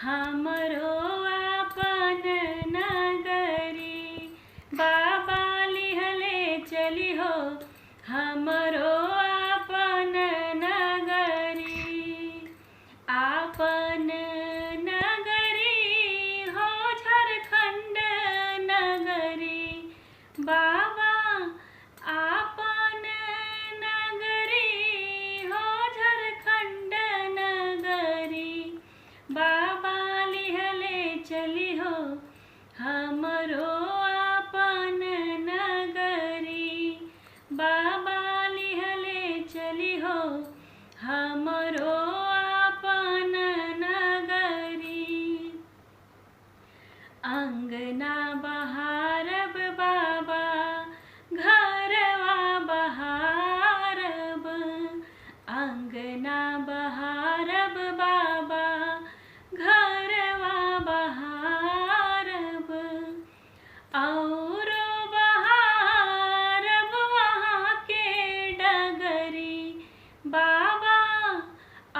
हमरो आपन नगरी बाबा लिहले चली हो। हमरो आपन नगरी आपन नगरी हो झारखंड नगरी बाबा आपन नगरी हो झारखंड नगरी बाबा लिहले चली हो। हमरो आपन नगरी बाबा लिहले चली हो। हमरो आपन नगरी अंगना बहारब बाबा घरवा बहारब अंगना बहारब बाबा घरवा बहारब और बहारब वहाँ के डगरी बाबा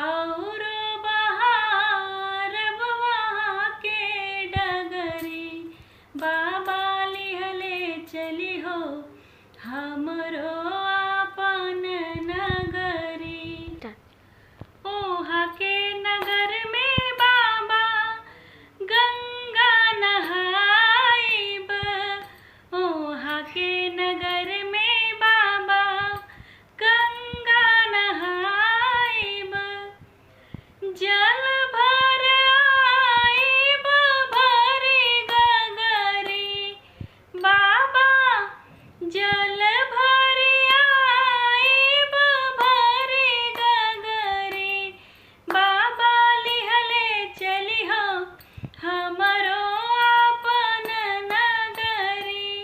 और बहारब वहाँ के डगरी बाबा लिहले चली हो। हमरो आपन नगरी ओहा के नगर में बाबा गंगा नहाइब ओहा के नगर में बाबा गंगा नहाइब जल भर आइब भरी गगरी बाबा जल भरी आइब भरी गगरी बाबा लिहले चली हो। हमरो आपन नगरी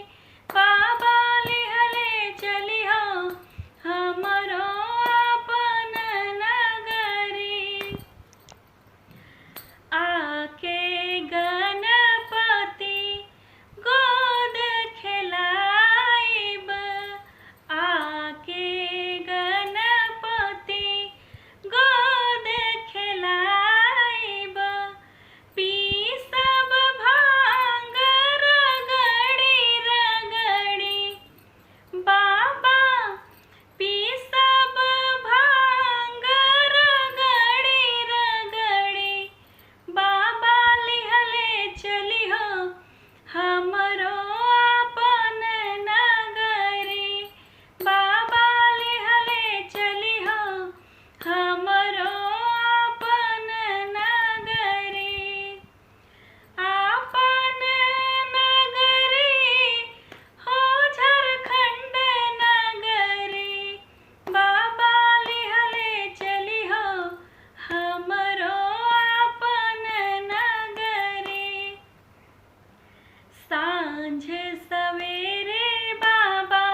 बाबा लिहले चली हो। हमरो आपन नगरी आके गणपति गोद खेलाइब आके गणपति गोद खेलाइब पीसब भांग रगड़ी रगड़ी बाबा पीसब भांग रगड़ी रगड़ी बाबा लिहले चली हो। हमरो आपन नगरी बाबा लिहले चली हो। हमरो आपन नगरी आपन नगरी हो झारखंड नगरी बाबा लिहले चली हो। हमरो आपन नगरी सांझ सवेरे बाबा